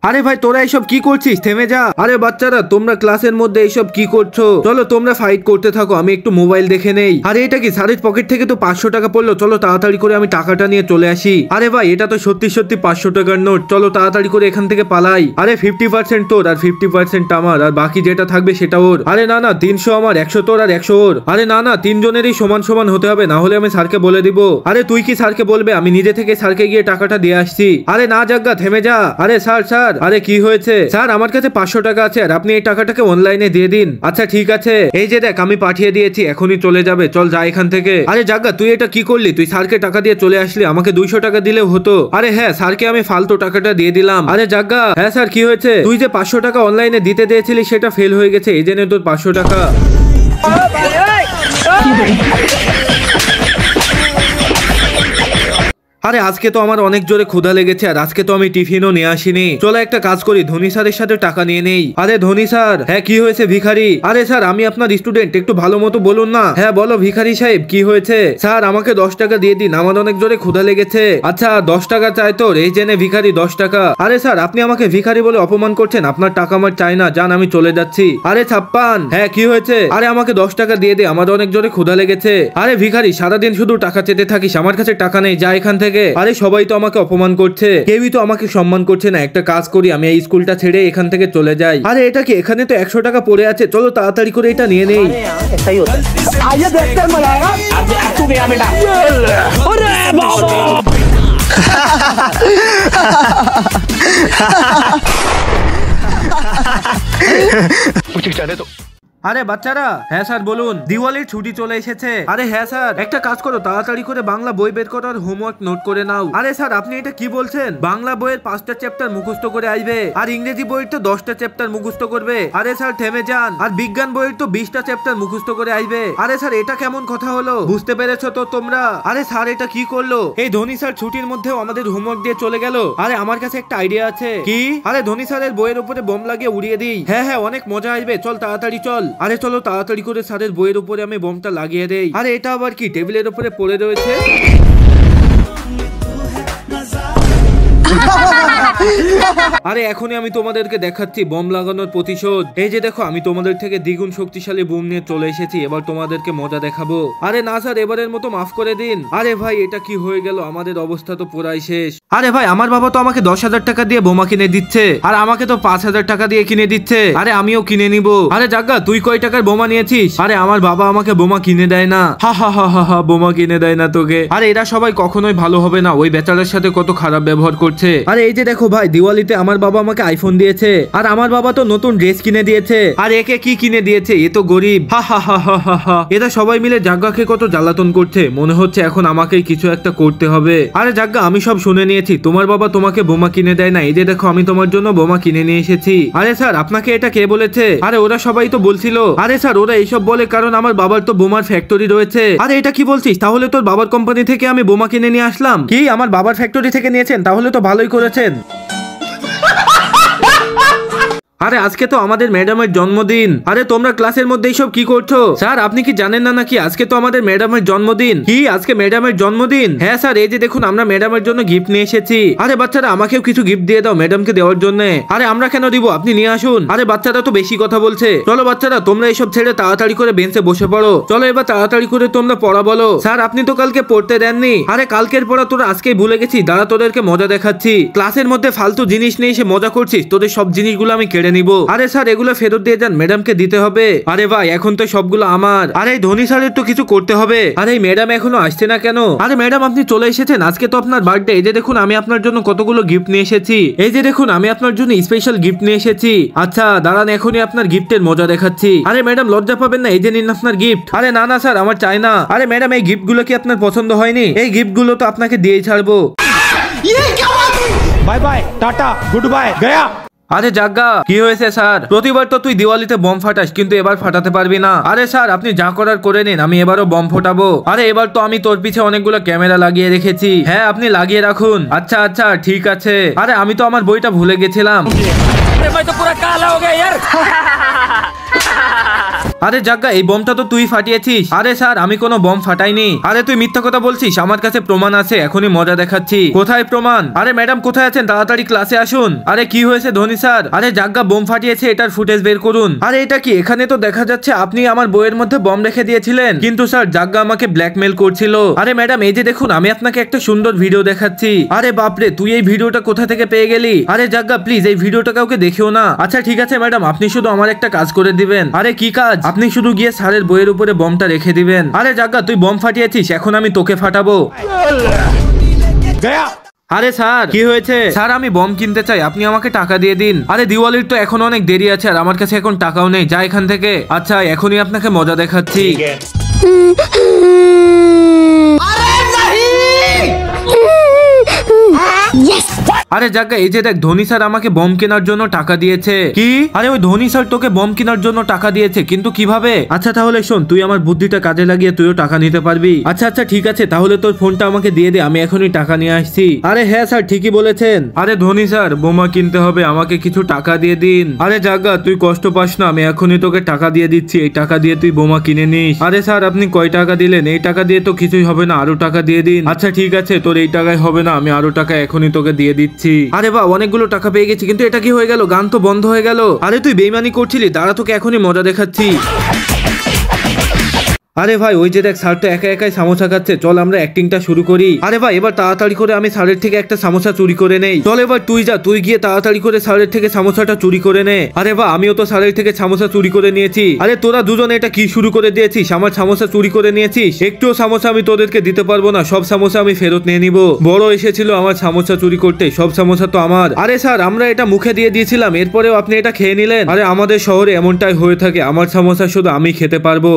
আরে ভাই তোরা এইসব কি করছিস, থেমে যা। আরে বাচ্চারা তোমরা ক্লাসের মধ্যে এইসব কি করছো? চলো তোমরা ফাইট করতে থাকো, আমি একটু মোবাইল দেখে নেই। আরে এটা কি স্যারের পকেট থেকে তো 500 টাকা পড়লো, চলো তাড়াতাড়ি করে আমি টাকাটা নিয়ে চলে আসি। আরে ভাই এটা তো সত্যি সত্যি 500 টাকার নোট, চলো তাড়াতাড়ি করে এখান থেকে পালাই। আরে 50% তোর আর 50% আমার, আর বাকি যেটা থাকবে সেটা ওর। আরে না না 300 আমার, 100 তোর আর 100 ওর। আরে না না তিনজনেরই সমান সমান হতে হবে, না হলে আমি স্যারকে বলে দিব। আরে তুই কি স্যারকে বলবে? আমি নিজে থেকে স্যারকে গিয়ে টাকাটা দিয়ে আসছি। আরে না জাগ্গা থেমে যা। আরে স্যার স্যার, আরে কি হয়েছে? স্যার আমার কাছে 500 টাকা আছে, আর আপনি এই টাকাটাকে অনলাইনে দিয়ে দিন। আচ্ছা ঠিক আছে, এই যে দেখ আমি পাঠিয়ে দিয়েছি, এখনই চলে যাবে, চল যা এখান থেকে। আরে জাগ্গা তুই এটা কি করলি? তুই স্যারকে টাকা দিয়ে চলে আসলি, আমাকে 200 টাকা দিলেও হতো। আরে হ্যাঁ স্যারকে আমি ফালতু টাকাটা দিয়ে দিলাম। আরে জাগ্গা, হ্যাঁ স্যার কি হয়েছে? তুই যে 500 টাকা অনলাইনে দিতে দিয়েছিলি সেটা ফেল হয়ে গেছে, এই জন্য তোর 500 টাকা। আরে আজকে তো আমার অনেক জোরে ক্ষুধা লেগেছে, আর আজকে তো আমি টিফিনও নিয়ে আসিনি। চলো একটা কাজ করি, ধনী স্যারের সাথে টাকা নিয়ে নেই। আরে ধনী স্যার, হ্যাঁ কি হয়েছে ভিখারি? আরে স্যার আমি আপনার স্টুডেন্ট, একটু ভালো মতো বলুন না। হ্যাঁ বলো ভিখারি সাহেব কি হয়েছে? স্যার আমাকে 10 টাকা দিয়ে দিন, আমার অনেক জোরে ক্ষুধা লেগেছে। আচ্ছা 10 টাকা চাই তোর, এই জেনে ভিখারি 10 টাকা। আরে স্যার আপনি আমাকে ভিখারি বলে অপমান করছেন, আপনার টাকা আমার চাই না, যান আমি চলে যাচ্ছি। আরে ছাপ্পান, হ্যাঁ কি হয়েছে? আরে আমাকে 10 টাকা দিয়ে দে, আমার অনেক জোরে ক্ষুধা লেগেছে। আরে ভিখারি সারাদিন শুধু টাকা চেতে থাকিস, আমার কাছে টাকা নেই, যা এখান থেকে। আরে সবাই তো আমাকে অপমান করছে, কেউই তো আমাকে সম্মান করছে না। একটা কাজ করি, আমি এই স্কুলটা ছেড়ে এখান থেকে চলে যাই। আরে এটা কি, এখানে তো 100 টাকা পড়ে আছে, চলো তাড়াতাড়ি করে এটা নিয়ে নেই। আরে বাচ্চারা, হ্যাঁ স্যার বলুন। দিওয়ালির ছুটি চলে এসেছে। আরে হ্যাঁ স্যার, একটা কাজ করো, তাড়াতাড়ি করে বাংলা বই বের করো আর হোমওয়ার্ক নোট করে নাও। আরে স্যার আপনি এটা কি বলছেন? বাংলা বইয়ের 5টা চ্যাপ্টার মুখস্থ করে আসবে, আর ইংরেজি বইয়ের তো 10টা চ্যাপ্টার মুখস্থ করবে। আরে স্যার থেমে যান। আর বিজ্ঞান বইয়ের তো 20টা চ্যাপ্টার মুখস্থ করে আসবে। আরে স্যার এটা কেমন কথা হলো? বুঝতে পেরেছো তো তোমরা? আরে স্যার এটা কি করলো? এই ধনী স্যার ছুটির মধ্যেও আমাদের হোমওয়ার্ক দিয়ে চলে গেল। আরে আমার কাছে একটা আইডিয়া আছে। কি? আরে ধনী স্যারের বইয়ের উপরে বোম লাগিয়ে উড়িয়ে দিই। হ্যাঁ হ্যাঁ অনেক মজা আসবে, চল তাড়াতাড়ি চল। আরে চলো তাড়াতাড়ি করে স্যারের বইয়ের উপরে আমি বোমটা লাগিয়ে দেই। আরে এটা আবার কি, টেবিলের উপরে পড়ে রয়েছে? আরে এখনই আমি তোমাদেরকে দেখাচ্ছি বোম লাগানোর প্রতিশোধ। এই যে দেখো, আমি তোমাদের থেকে দ্বিগুণ শক্তিশালী বোম নিয়ে চলে এসেছি, এবার তোমাদেরকে মজা দেখাবো। আরে না স্যার, এবারের মতো মাফ করে দিন। আরে ভাই এটা কি হয়ে গেল, আমাদের অবস্থা তো পুরাই শেষ। আরে ভাই আমার বাবা তো আমাকে 10,000 টাকা দিয়ে বোমা কিনে দিচ্ছে, আর আমাকে তো 5,000 টাকা দিয়ে কিনে দিচ্ছে। আরে আমিও কিনে নিব। আরে জাগ্গা তুই কয় টাকার বোমা নিয়েছিস? আরে আমার বাবা আমাকে বোমা কিনে দেয় না। হা হা হা হা হা, বোমা কিনে দেয় না তোকে? আরে এরা সবাই কখনোই ভালো হবে না, ওই বেচারার সাথে কত খারাপ ব্যবহার করছে। আরে এই যে দেখো ভাই, দিওয়ালিতে আমার বাবা আমাকে আইফোন দিয়েছে, আর আমার বাবা তো নতুন ড্রেস কিনে দিয়েছে। আর একে কি কিনে দিয়েছে? এ তো গরিব। হা হা হা হা হা হা। এরা সবাই মিলে জাগ্গাকে কত জ্বালাতন করছে, মনে হচ্ছে এখন আমাকেই কিছু একটা করতে হবে। আরে জাগ্গা আমি সব শুনে নিয়েছি, তোমার বাবা তোমাকে বোমা কিনে দেয় না, এই যে দেখো আমি তোমার জন্য বোমা কিনে নিয়ে এসেছি। আরে স্যার আপনাকে এটা কে বলেছে? আরে ওরা সবাই তো বলছিল। আরে স্যার ওরা এইসব বলে কারণ আমার বাবার তো বোমার ফ্যাক্টরি রয়েছে। আরে এটা কি বলছিস? তাহলে তোর বাবার কোম্পানি থেকে আমি বোমা কিনে নিয়ে আসলাম। কি আমার বাবার ফ্যাক্টরি থেকে নিয়েছেন? তাহলে তো ভালোই করেছেন। আরে আজকে তো আমাদের ম্যাডামের জন্মদিন। আরে তোমরা ক্লাসের মধ্যে এইসব কি করছো? স্যার আপনি কি জানেন না নাকি আজকে তো আমাদের ম্যাডামের জন্মদিন? কি আজকে ম্যাডামের জন্মদিন? হ্যাঁ স্যার, এই যে দেখুন আমরা ম্যাডামের জন্য গিফট নিয়ে এসেছি। আরে বাচ্চারা আমাকেও কিছু গিফট দিয়ে দাও ম্যাডামকে দেওয়ার জন্য। আরে আমরা কেন দিব, আপনি নিয়ে আসুন। আরে বাচ্চারা তো বেশি কথা বলছে। চলো বাচ্চারা তোমরা এইসব ছেড়ে তাড়াতাড়ি করে বেঞ্চে বসে পড়ো। চলো এবার তাড়াতাড়ি করে তোমরা পড়া বলো। স্যার আপনি তো কালকে পড়তে দেননি। আরে কালকের পড়া তোরা আজকেই ভুলে গেছি, দাঁড়া তোদেরকে মজা দেখাচ্ছি। ক্লাসের মধ্যে ফালতু জিনিস নিয়ে এসে মজা করছিস, তোদের সব জিনিসগুলো আমি কেড়ে নিবো। আরে স্যার এগুলো ফেরত দিয়ে যান, ম্যাডামকে দিতে হবে। আরে ভাই এখন তো সবগুলো আমার। আরে ধনী স্যারের তো কিছু করতে হবে। আরে ম্যাডাম এখনো আসছে না কেন? আরে ম্যাডাম আপনি চলে এসেছেন, আজকে তো আপনার বার্থডে। এই যে দেখুন আমি আপনার জন্য কতগুলো গিফট নিয়ে এসেছি। এই যে দেখুন আমি আপনার জন্য স্পেশাল গিফট নিয়ে এসেছি। আচ্ছা দাঁড়ান, এখনই আপনার গিফটের মজা দেখাচ্ছি। আরে ম্যাডাম লজ্জা পাবেন না, এই যে নিন আপনার গিফট। আরে না না স্যার আমার চাই না। আরে ম্যাডাম এই গিফট গুলো কি আপনার পছন্দ হয়নি? এই গিফট গুলো তো আপনাকে দিয়েই ছাড়বো। Bye bye tata good bye Gaya. আরে জাগ্গা কি হয়েছে স্যার? প্রতিবার তো তুই দিওয়ালিতে বম ফাটাস, কিন্তু এবার ফাটাতে পারবি না। আরে স্যার আপনি যা করার করে নিন, আমি এবারও বম ফোটাবো। আরে এবার তো আমি তোর পিছে অনেকগুলো ক্যামেরা লাগিয়ে রেখেছি। হ্যাঁ আপনি লাগিয়ে রাখুন। আচ্ছা আচ্ছা ঠিক আছে। আরে আমি তো আমার বইটা ভুলে গেছিলাম। আরে জাগ্গা, এই বোমটা তো তুই ফাটিয়েছিস। আরে স্যার, আমি কোনো বোম ফাটাইনি। আরে তুই মিথ্যা কথা বলছিস, আমার কাছে প্রমাণ আছে, এখনই মজা দেখাচ্ছি। কোথায় প্রমাণ? আরে ম্যাডাম কোথায় আছেন, তাড়াতাড়ি ক্লাসে আসুন। আরে কি হয়েছে ধনী স্যার? আরে জাগ্গা বোম ফাটিয়েছে, এটার ফুটেজ বের করুন। আরে এটা কি? এখানে তো দেখা যাচ্ছে আপনি আমার বইয়ের মধ্যে বোম রেখে দিয়েছিলেন। কিন্তু স্যার, জাগ্গা আমাকে ব্ল্যাকমেল করছিল। আরে ম্যাডাম, এই যে দেখুন, আমি আপনাকে একটা সুন্দর ভিডিও দেখাচ্ছি। আরে বাপরে, তুই এই ভিডিওটা কোথা থেকে পেয়ে গেলি? আরে জাগ্গা, প্লিজ এই ভিডিওটা কাউকে দেখিও না। আচ্ছা ঠিক আছে ম্যাডাম, আপনি শুধু আমার একটা কাজ করে দিবেন। আরে কি কাজ? আপনি শুধু গিয়ে স্যারের বইয়ের উপরে বোমটা রেখে দিবেন। আরে জাগ্গা, তুই বোম ফাটিয়েছিস, এখন আমি তোকে ফাটাবো। गया। আরে স্যার, কি হয়েছে? স্যার, আমি বম কিনতে চাই, আপনি আমাকে টাকা দিয়ে দিন। আরে দিওয়ালির তো এখন অনেক দেরি আছে, আর আমার কাছে এখন টাকাও নেই, যা এখান থেকে। আচ্ছা, এখনই আপনাকে মজা দেখাচ্ছি। আরে জাগ্গা, এই যে দেখ, ধনী স্যার আমাকে বম কেনার জন্য টাকা দিয়েছে। কি? আরে ওই ধনী স্যার তোকে বম কেনার জন্য টাকা দিয়েছে, কিন্তু কিভাবে? আচ্ছা তাহলে শোন, তুই আমার বুদ্ধিটা কাজে লাগিয়ে তুইও টাকা নিতে পারবি। আচ্ছা আচ্ছা ঠিক আছে, তাহলে তোর ফোনটা আমাকে দিয়ে দে, আমি এখনই টাকা নিয়ে আসছি। আরে হ্যাঁ স্যার, ঠিকই বলেছেন। আরে ধনী স্যার, বোমা কিনতে হবে, আমাকে কিছু টাকা দিয়ে দিন। আরে জাগ্গা, তুই কষ্ট পাস না, আমি এখনই তোকে টাকা দিয়ে দিচ্ছি, এই টাকা দিয়ে তুই বোমা কিনে নিস। আরে স্যার, আপনি কয় টাকা দিলেন? এই টাকা দিয়ে তো কিছুই হবে না, আরো টাকা দিয়ে দিন। আচ্ছা ঠিক আছে, তোর এই টাকায় হবে না, আমি আরো টাকা এখনই তোকে দিয়ে দিচ্ছি। আরে বাহ, অনেকগুলো টাকা পেয়ে গেছি, কিন্তু এটা কি হয়ে গেল? গান তো বন্ধ হয়ে গেল। আরে তুই বেইমানি করছিলি, দাঁড়া তোকে এখনই মজা দেখাচ্ছি। আরে ভাই, ওই যে দেখ, স্যার তো একা একাই সামোসা খাচ্ছে, চল আমরা অ্যাক্টিংটা শুরু করি। আরে ভাই, এবার তাড়াতাড়ি করে আমি স্যারের থেকে একটা সামোসা চুরি করে নেই। চল এবার তুই যা, তুই গিয়ে তাড়াতাড়ি করে স্যারের থেকে সামোসাটা চুরি করে নে। আরে বাহ, আমিও তো স্যারের থেকে সামোসা চুরি করে নিয়েছি। আরে তোরা দুজনে এটা কি শুরু করে দিয়েছিস? আমার সামোসা চুরি করে নিয়েছিস? একটুও সামোসা আমি তোদেরকে দিতে পারবো না, সব সামোসা আমি ফেরত নিয়ে নিব। বড় এসেছিল আমার সামোসা চুরি করতে, সব সামোসা তো আমার। আরে স্যার, আমরা এটা মুখে দিয়ে দিয়েছিলাম, এরপরেও আপনি এটা খেয়ে নিলেন। আরে আমাদের শহরে এমনটাই হয়ে থাকে, আমার সামোসা শুধু আমি খেতে পারবো।